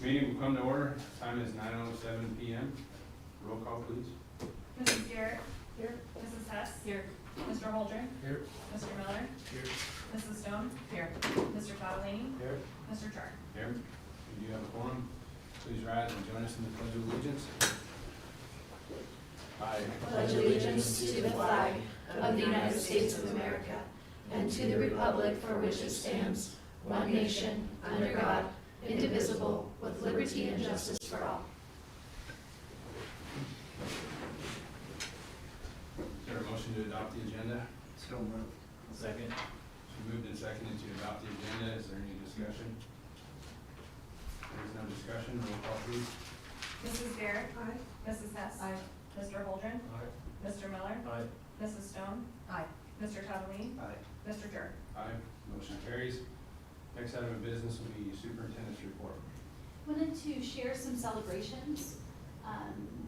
Meeting will come to order. Time is 9:07 p.m. Roll call, please. Mrs. Garrett. Here. Mrs. Hess. Here. Mr. Holdren. Here. Mr. Miller. Here. Mrs. Stone. Here. Mr. Catalini. Here. Mr. Char. Here. We do have a quorum. Please rise and join us in the Pledge of Allegiance. I Pledge allegiance to the flag of the United States of America and to the republic for which it stands, one nation, under God, indivisible, with liberty and justice for all. Is there a motion to adopt the agenda? So moved. Second. It's moved and seconded to adopt the agenda. Is there any discussion? There is no discussion. Roll call, please. Mrs. Garrett. Aye. Mrs. Hess. Aye. Mr. Holdren. Aye. Mr. Miller. Aye. Mrs. Stone. Aye. Mr. Catalini. Aye. Mr. Char. Aye. Motion carries. Next item of business will be superintendent's report. Wanted to share some celebrations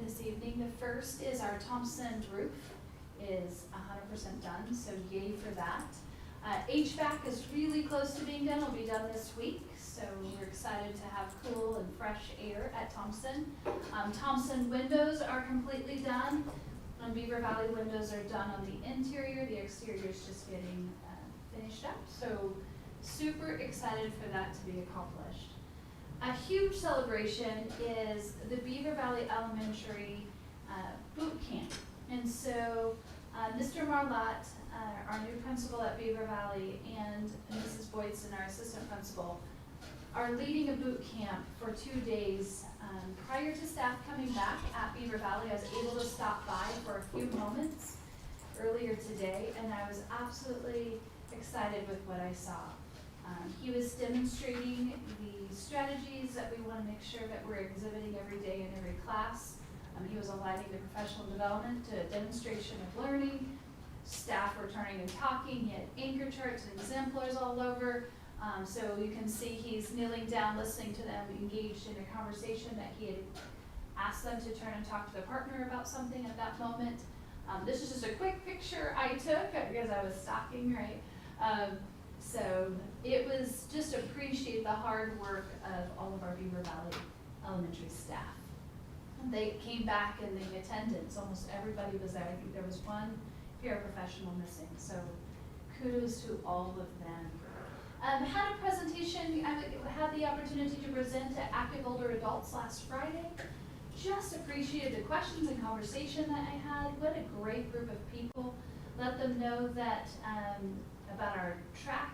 this evening. The first is our Thompson roof is 100% done, so yay for that. HVAC is really close to being done. It'll be done this week, so we're excited to have cool and fresh air at Thompson. Thompson windows are completely done, and Beaver Valley windows are done on the interior. The exterior is just getting finished up, so super excited for that to be accomplished. A huge celebration is the Beaver Valley Elementary boot camp. And so Mr. Marlott, our new principal at Beaver Valley, and Mrs. Boydson, our assistant principal, are leading a boot camp for 2 days. Prior to staff coming back at Beaver Valley, I was able to stop by for a few moments earlier today, and I was absolutely excited with what I saw. He was demonstrating the strategies that we want to make sure that we're exhibiting every day in every class. He was aligning the professional development to a demonstration of learning. Staff were turning and talking. He had anchor charts and exemplars all over. So you can see he's kneeling down, listening to them, engaged in a conversation that he had asked them to turn and talk to the partner about something at that moment. This is just a quick picture I took because I was stalking, right? So it was just appreciate the hard work of all of our Beaver Valley elementary staff. They came back and the attendance, almost everybody was there. I think there was one paraprofessional missing, so kudos to all of them. Had a presentation, I had the opportunity to present to active older adults last Friday. Just appreciated the questions and conversation that I had. What a great group of people. Let them know that about our track,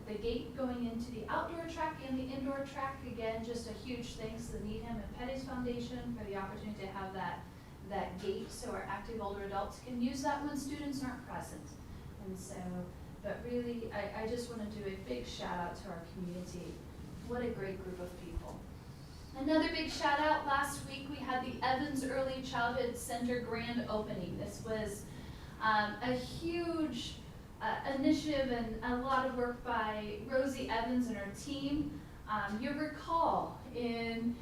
the gate going into the outdoor track and the indoor track. Again, just a huge thanks to the Needham and Petty's Foundation for the opportunity to have that gate so our active older adults can use that when students aren't present. And so, but really, I just want to do a big shout out to our community. What a great group of people. Another big shout out, last week we had the Evans Early Childhood Center grand opening. This was a huge initiative and a lot of work by Rosie Evans and her team. You'll recall in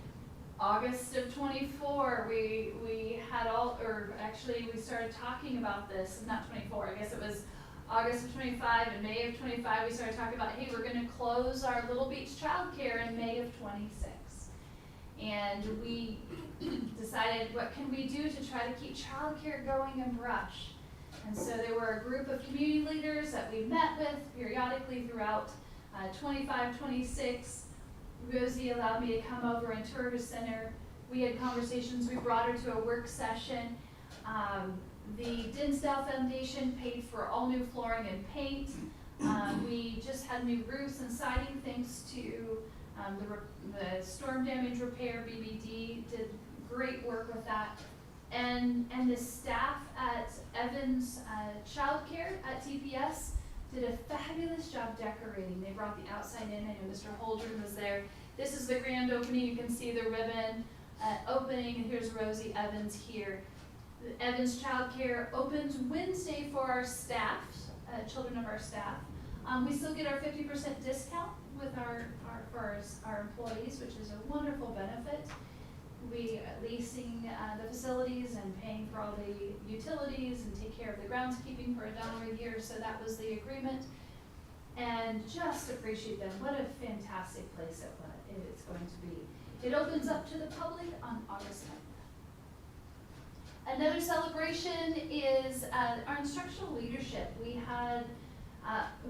August of 24, we had we started talking about this, not 24, I guess it was August of 25 and May of 25, we started talking about, hey, we're gonna close our Little Beach childcare in May of 26. And we decided, what can we do to try to keep childcare going in Brush? And so there were a group of community leaders that we met with periodically throughout 25, 26. Rosie allowed me to come over and tour her center. We had conversations, we brought her to a work session. The Dinsdale Foundation paid for all new flooring and paint. We just had new roofs and siding thanks to the storm damage repair. BBD did great work with that. And the staff at Evans Childcare at TPS did a fabulous job decorating. They brought the outside in. I know Mr. Holdren was there. This is the grand opening. You can see the ribbon opening, and here's Rosie Evans here. The Evans Childcare opens Wednesday for our staff, children of our staff. We still get our 50% discount with our employees, which is a wonderful benefit. We are leasing the facilities and paying for all the utilities and take care of the groundskeeping for $1 a year, so that was the agreement. And just appreciate them. What a fantastic place it it's going to be. It opens up to the public on August 9th. Another celebration is our instructional leadership. We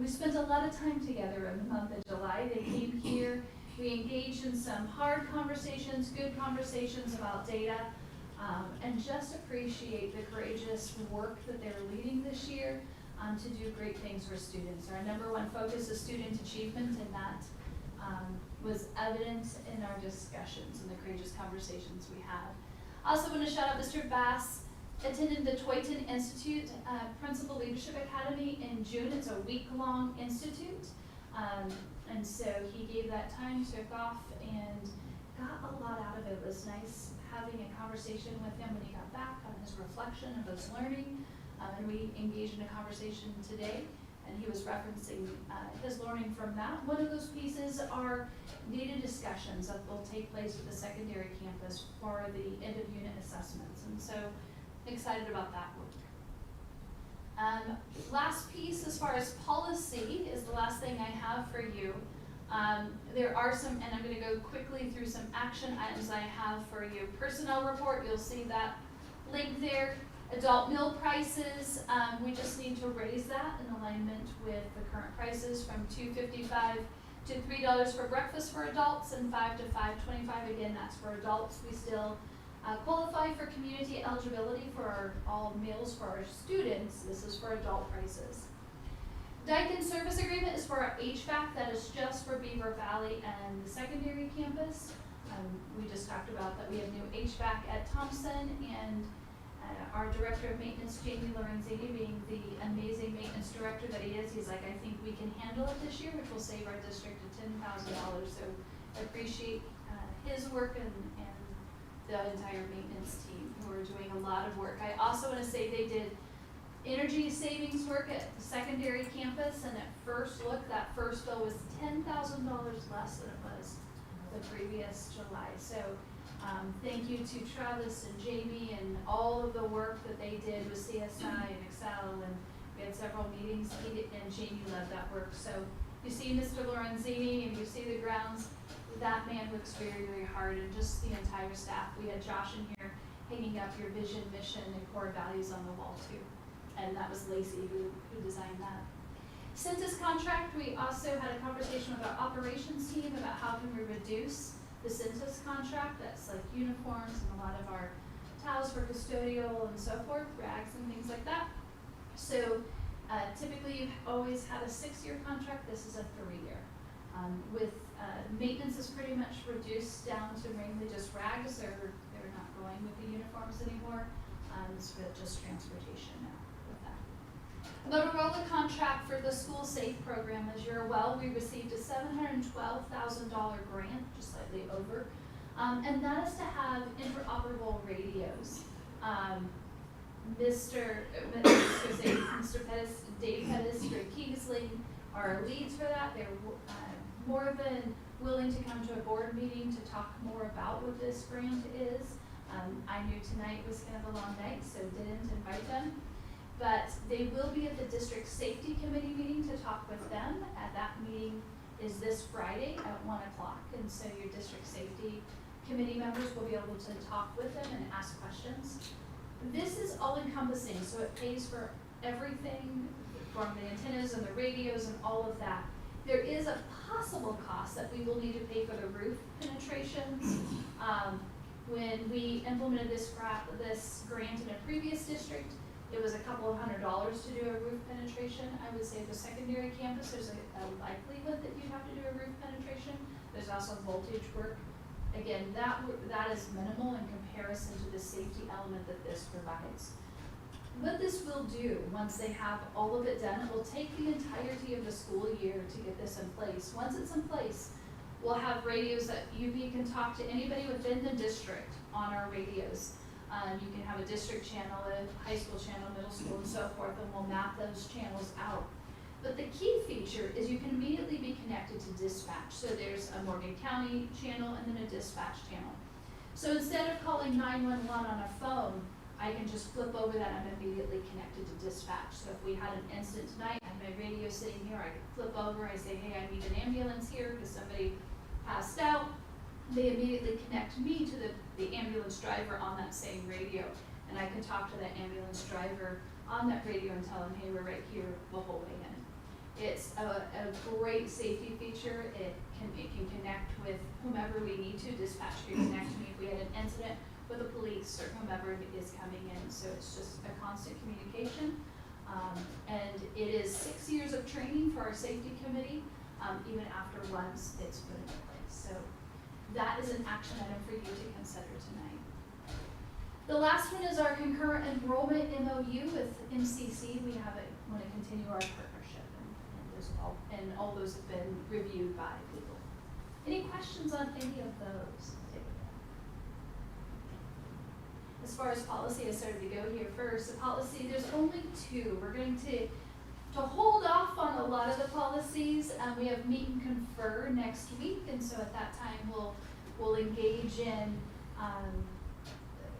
spent a lot of time together in the month of July. They came here. We engaged in some hard conversations, good conversations about data, and just appreciate the courageous work that they're leading this year to do great things for students. Our number one focus is student achievement, and that was evident in our discussions and the courageous conversations we had. I also want to shout out Mr. Bass attended the Toyton Institute Principal Leadership Academy in June. It's a week-long institute. And so he gave that time, took off, and got a lot out of it. It was nice having a conversation with him when he got back on his reflection of his learning. And we engaged in a conversation today, and he was referencing his learning from that. One of those pieces are data discussions that will take place at the secondary campus for the end-of-unit assessments. And so excited about that work. Last piece as far as policy is the last thing I have for you. There are some, and I'm going to go quickly through some action items I have for you. Personnel report, you'll see that link there. Adult meal prices, we just need to raise that in alignment with the current prices from $2.55 to $3 for breakfast for adults and $5 to $5.25. Again, that's for adults. We still qualify for community eligibility for all meals for our students. This is for adult prices. Daikin service agreement is for our HVAC. That is just for Beaver Valley and the secondary campus. We just talked about that we have new HVAC at Thompson, and our director of maintenance, Jamie Lorenzini, being the amazing maintenance director that he is, he's like, I think we can handle it this year, which will save our district $10,000. So I appreciate his work and the entire maintenance team who are doing a lot of work. I also want to say they did energy savings work at the secondary campus, and at first look, that first bill was $10,000 less than it was the previous July. So thank you to Travis and Jamie and all of the work that they did with CSI and Excel, and we had several meetings, and Jamie led that work. So you see Mr. Lorenzini and you see the grounds. That man works very, very hard, and just the entire staff. We had Josh in here hanging up your vision, mission, and core values on the wall too. And that was Lacey who designed that. Census contract, we also had a conversation with our operations team about how can we reduce the census contract. That's like uniforms and a lot of our towels for custodial and so forth, rags and things like that. So typically you've always had a 6-year contract. This is a 3-year. With maintenance is pretty much reduced down to mainly just rags. They're not going with the uniforms anymore. It's just transportation now with that. Motorola contract for the School Safe program. As you're well, we received a $712,000 grant, just slightly over, and that is to have interoperable radios. Mr. Pettis, Dave Pettis, Greg Kingsley are leads for that. They're more than willing to come to a board meeting to talk more about what this grant is. I knew tonight was kind of a long night, so didn't invite them. But they will be at the district safety committee meeting to talk with them. At that meeting is this Friday at 1 o'clock. And so your district safety committee members will be able to talk with them and ask questions. This is all encompassing, so it pays for everything from the antennas and the radios and all of that. There is a possible cost that we will need to pay for the roof penetrations. When we implemented this grant in a previous district, it was a couple of $100s to do a roof penetration. I would say the secondary campus, there's a likelihood that you have to do a roof penetration. There's also voltage work. Again, that is minimal in comparison to the safety element that this provides. What this will do, once they have all of it done, it will take the entirety of the school year to get this in place. Once it's in place, we'll have radios that you can talk to anybody within the district on our radios. You can have a district channel, a high school channel, middle school, and so forth, and we'll map those channels out. But the key feature is you can immediately be connected to dispatch. So there's a Morgan County channel and then a dispatch channel. So instead of calling 911 on a phone, I can just flip over that and I'm immediately connected to dispatch. So if we had an incident tonight, I have my radio sitting here, I could flip over, I say, hey, I need an ambulance here because somebody passed out, they immediately connect me to the ambulance driver on that same radio. And I can talk to that ambulance driver on that radio and tell him, hey, we're right here the whole way in. It's a great safety feature. It can connect with whomever we need to. Dispatch can connect me if we had an incident with the police or whomever is coming in. So it's just a constant communication. And it is 6 years of training for our safety committee, even after once it's put into place. So that is an action item for you to consider tonight. The last one is our concurrent enrollment MOU with MCC. We want to continue our partnership, and all those have been reviewed by legal. Any questions on any of those? As far as policy, I started to go here first. The policy, there's only two. We're going to hold off on a lot of the policies. We have meet and confer next week, and so at that time we'll engage in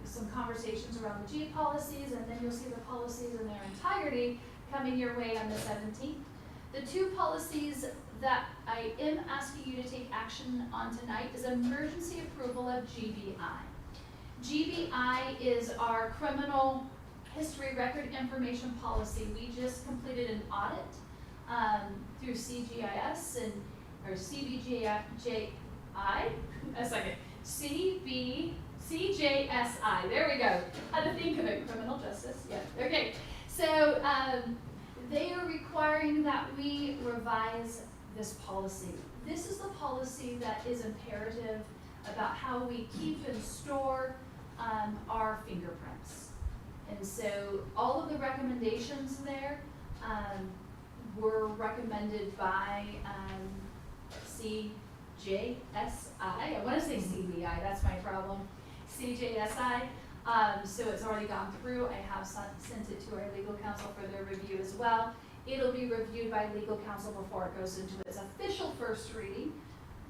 some conversations around the G policies, and then you'll see the policies in their entirety coming your way on the 17th. The two policies that I am asking you to take action on tonight is emergency approval of GBI. GBI is our criminal history record information policy. We just completed an audit through CGIS or CBJI, a second, CJSI, there we go. How to think of it, criminal justice, yeah, okay. So they are requiring that we revise this policy. This is the policy that is imperative about how we keep and store our fingerprints. And so all of the recommendations there were recommended by CJSI. I want to say CBI, that's my problem. CJSI. So it's already gone through. I have sent it to our legal counsel for their review as well. It'll be reviewed by legal counsel before it goes into its official first reading,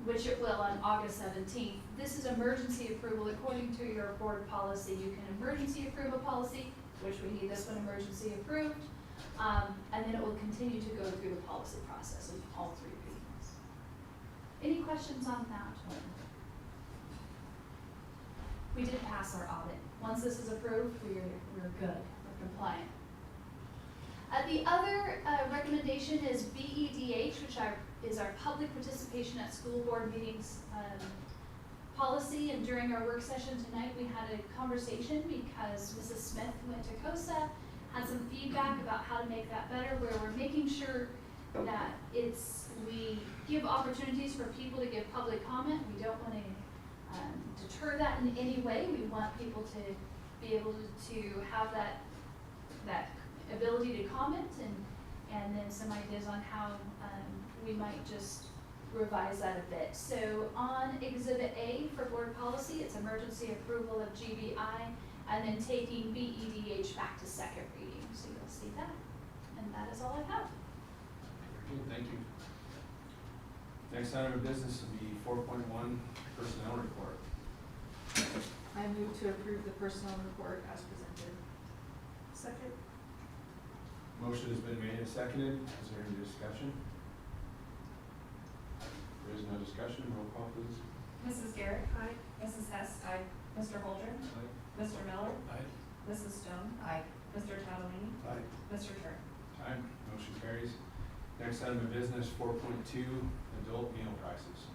which it will on August 17th. This is emergency approval. According to your board policy, you can emergency approve a policy, which we need this one emergency approved, and then it will continue to go through the policy process in all three readings. Any questions on that one? We did pass our audit. Once this is approved, we're good, we're compliant. The other recommendation is BEDH, which is our public participation at school board meetings policy. And during our work session tonight, we had a conversation because Mrs. Smith went to COSA, had some feedback about how to make that better, where we're making sure that we give opportunities for people to give public comment. We don't want to deter that in any way. We want people to be able to have that ability to comment, and then some ideas on how we might just revise that a bit. So on Exhibit A for board policy, it's emergency approval of GBI, and then taking BEDH back to second reading. So you'll see that, and that is all I have. Very good, thank you. Next item of business will be 4.1 personnel report. I move to approve the personnel report as presented. Second. Motion has been made and seconded. Is there any discussion? There is no discussion. Roll call, please. Mrs. Garrett. Aye. Mrs. Hess. Aye. Mr. Holdren. Aye. Mr. Miller. Aye. Mrs. Stone. Aye. Mr. Tadalini. Aye. Mr. Turner. Aye. Motion carries. Next item of business, 4.2, adult meal prices.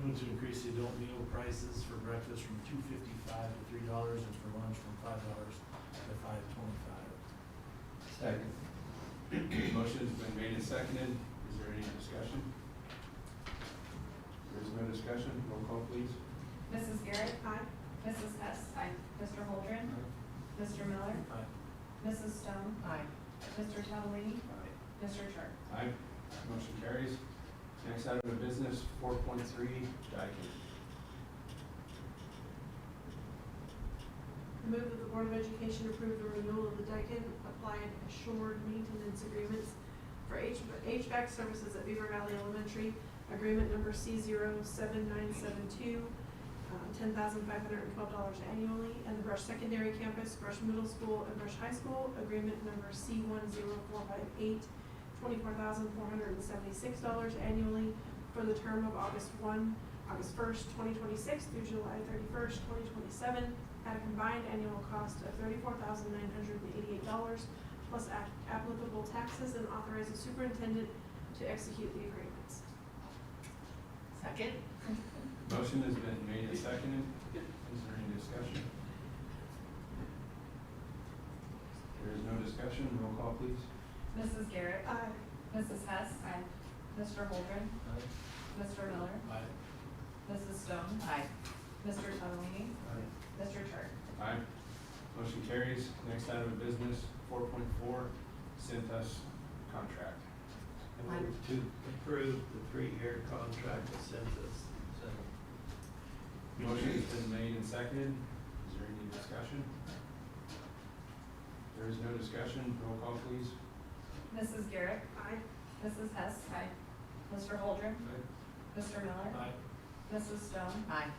Move to increase the adult meal prices for breakfast from $2.55 to $3, and for lunch from $5 to $5.25. Second. Motion has been made and seconded. Is there any discussion? There is no discussion. Roll call, please. Mrs. Garrett. Aye. Mrs. Hess. Aye. Mr. Holdren. Mr. Miller. Aye. Mrs. Stone. Aye. Mr. Tadalini. Aye. Mr. Turner. Aye. Motion carries. Next item of business, 4.3, Daikin. I move that the Board of Education approve the renewal of the Daikin Applied Assured Maintenance Agreements for HVAC services at Beaver Valley Elementary, agreement number C07972, $10,512 annually, and the Brush Secondary Campus, Brush Middle School, and Brush High School, agreement number C10458, $24,476 annually, for the term of August 1st, 2026 through July 31st, 2027, at a combined annual cost of $34,988 plus applicable taxes, and authorize the superintendent to execute the agreements. Second? Motion has been made and seconded. Is there any discussion? There is no discussion. Roll call, please. Mrs. Garrett. Aye. Mrs. Hess. Aye. Mr. Holdren. Aye. Mr. Miller. Aye. Mrs. Stone. Aye. Mr. Tadalini. Aye. Mr. Chart. Aye. Motion carries. Next item of business, 4.4, Cintas contract. I move to approve the 3-year contract with Census. Motion has been made and seconded. Is there any discussion? There is no discussion. Roll call, please. Mrs. Garrett. Aye. Mrs. Hess. Aye. Mr. Holdren. Mr. Miller. Aye. Mrs. Stone. Aye.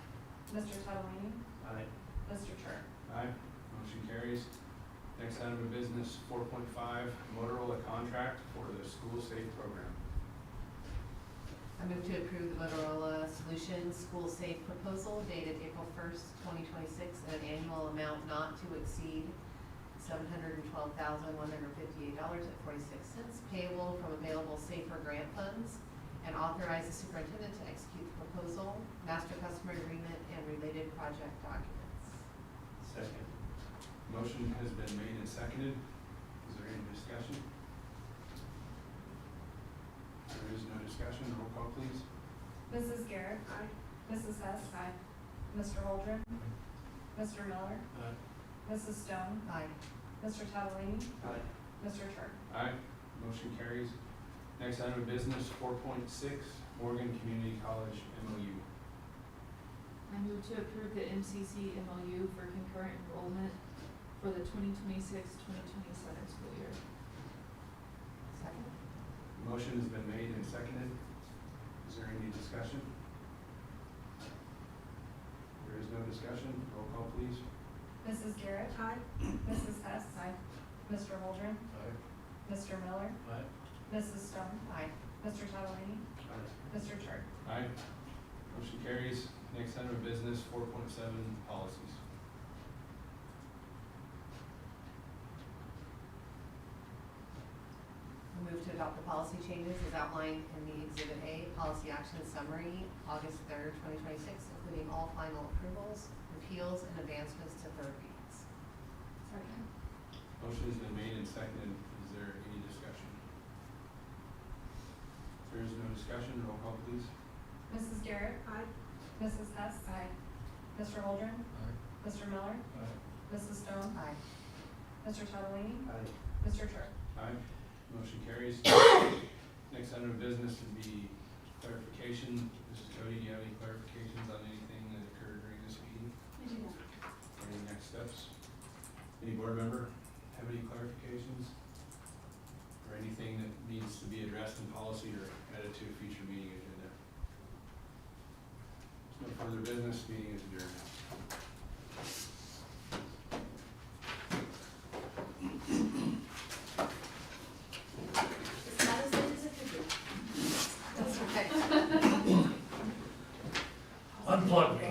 Mr. Tadalini. Aye. Mr. Chart. Aye. Motion carries. Next item of business, 4.5, Motorola contract for the school safe program. I move to approve the Motorola Solutions School Safe proposal dated April 1st, 2026, at an annual amount not to exceed $712,158.46 payable from available safer grant funds, and authorize the superintendent to execute the proposal, master customer agreement, and related project documents. Second. Motion has been made and seconded. Is there any discussion? There is no discussion. Roll call, please. Mrs. Garrett. Aye. Mrs. Hess. Aye. Mr. Holdren. Mr. Miller. Aye. Mrs. Stone. Aye. Mr. Tadalini. Aye. Mr. Chart. Aye. Motion carries. Next item of business, 4.6, Morgan Community College MOU. I move to approve the MCC MOU for concurrent enrollment for the 2026-2027 school year. Second? Motion has been made and seconded. Is there any discussion? There is no discussion. Roll call, please. Mrs. Garrett. Aye. Mrs. Hess. Aye. Mr. Holdren. Aye. Mr. Miller. Aye. Mrs. Stone. Aye. Mr. Tadalini. Aye. Mr. Chart. Aye. Motion carries. Next item of business, 4.7, policies. I move to adopt the policy changes as outlined in the Exhibit A, Policy Action Summary, August 3rd, 2026, including all final approvals, repeals, and advancements to third readings. Second. Motion has been made and seconded. Is there any discussion? If there is no discussion, roll call, please. Mrs. Garrett. Aye. Mrs. Hess. Aye. Mr. Holdren. Aye. Mr. Miller. Aye. Mrs. Stone. Aye. Mr. Tadalini. Aye. Mr. Chart. Aye. Motion carries. Next item of business would be clarification. Mrs. Cody, do you have any clarifications on anything that occurred during this meeting? I do not. Or any next steps? Any board member have any clarifications? Or anything that needs to be addressed in policy or added to a future meeting agenda? No further business, meeting is adjourned. It's not as good as it could be. That's okay. Unplug me.